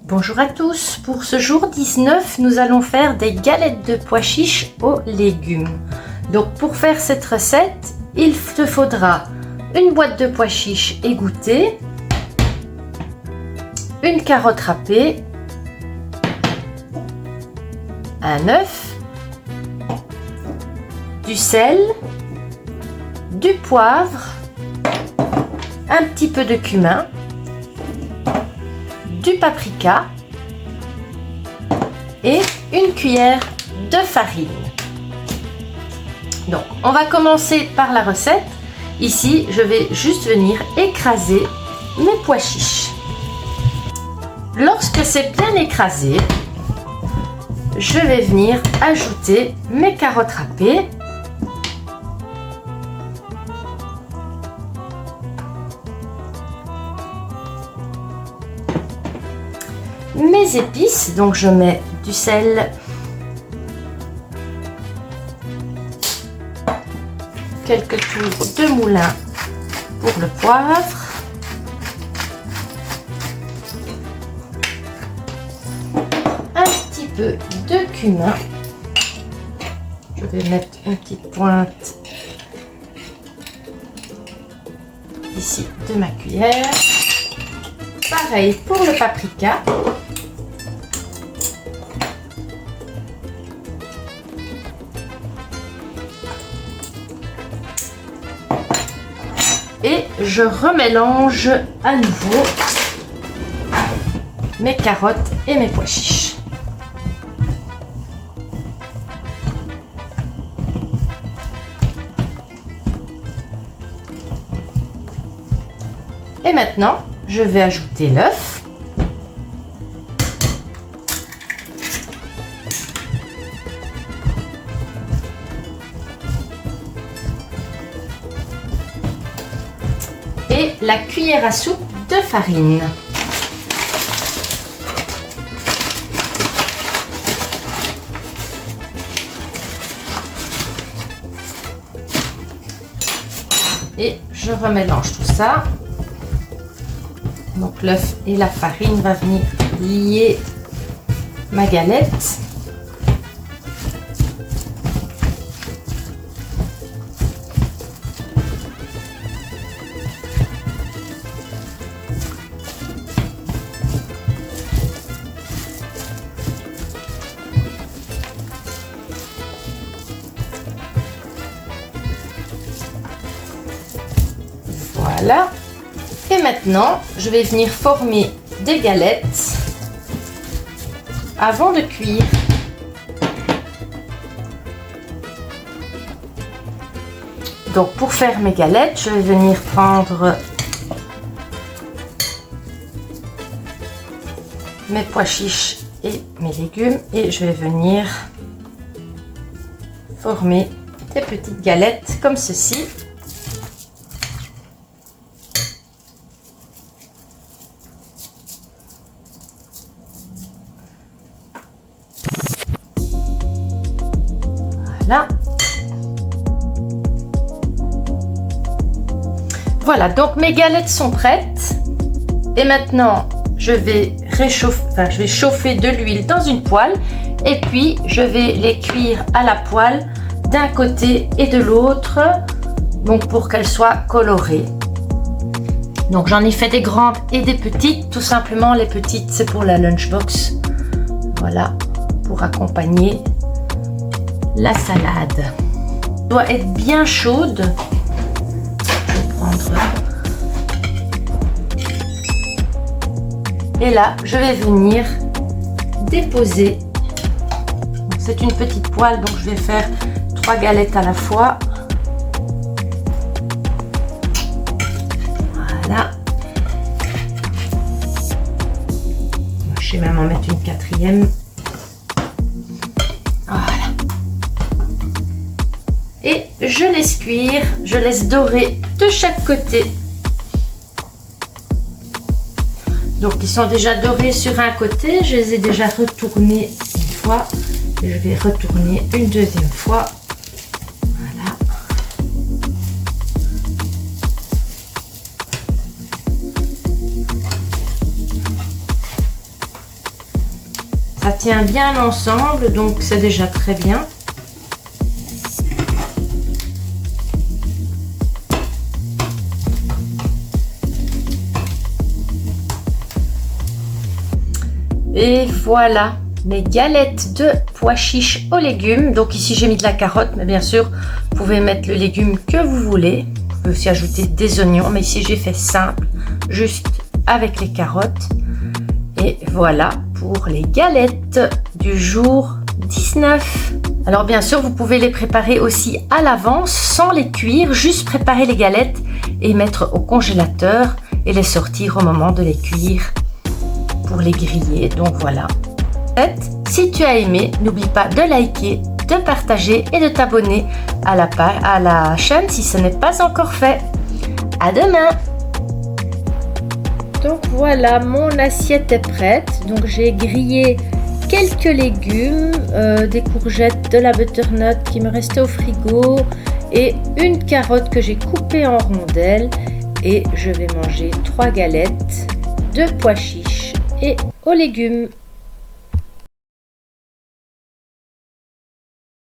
Bonjour à tous, pour ce jour 19, nous allons faire des galettes de pois chiches aux légumes. Donc pour faire cette recette, il te faudra une boîte de pois chiches égouttés, une carotte râpée, un œuf, du sel, du poivre, un petit peu de cumin, du paprika et une cuillère de farine. Donc on va commencer par la recette. Ici je vais juste venir écraser mes pois chiches. Lorsque c'est bien écrasé, je vais venir ajouter mes carottes râpées, mes épices, donc je mets du sel, quelques tours de moulin pour le poivre, un petit peu de cumin, je vais mettre une petite pointe ici de ma cuillère, pareil pour le paprika. Et je remélange à nouveau mes carottes et mes pois chiches. Et maintenant, je vais ajouter l'œuf. Et la cuillère à soupe de farine. Et je remélange tout ça. Donc l'œuf et la farine va venir lier ma galette. Voilà. Et maintenant, je vais venir former des galettes avant de cuire. Donc pour faire mes galettes, je vais venir prendre mes pois chiches et mes légumes et je vais venir former des petites galettes comme ceci. Là. Voilà, donc mes galettes sont prêtes et maintenant je vais chauffer de l'huile dans une poêle et puis je vais les cuire à la poêle d'un côté et de l'autre, donc pour qu'elles soient colorées. Donc j'en ai fait des grandes et des petites, tout simplement les petites c'est pour la lunchbox, voilà, pour accompagner la salade. Elle doit être bien chaude. Je vais prendre. Et là, je vais venir déposer. C'est une petite poêle, donc je vais faire 3 galettes à la fois. Voilà. Je vais même en mettre une 4e. Et je laisse cuire, je laisse dorer de chaque côté. Donc ils sont déjà dorés sur un côté, je les ai déjà retournés une fois. Et je vais retourner une deuxième fois. Voilà. Ça tient bien ensemble, donc c'est déjà très bien. Et voilà mes galettes de pois chiches aux légumes. Donc ici j'ai mis de la carotte, mais bien sûr vous pouvez mettre le légume que vous voulez. Vous pouvez aussi ajouter des oignons, mais ici j'ai fait simple, juste avec les carottes. Et voilà pour les galettes du jour 19. Alors bien sûr vous pouvez les préparer aussi à l'avance sans les cuire, juste préparer les galettes et mettre au congélateur et les sortir au moment de les cuire pour les griller. Donc voilà. Si tu as aimé, n'oublie pas de liker, de partager et de t'abonner à la chaîne si ce n'est pas encore fait. À demain. Donc voilà, mon assiette est prête. Donc j'ai grillé quelques légumes, des courgettes, de la butternut qui me restait au frigo et une carotte que j'ai coupée en rondelles. Et je vais manger 3 galettes de pois chiches et aux légumes.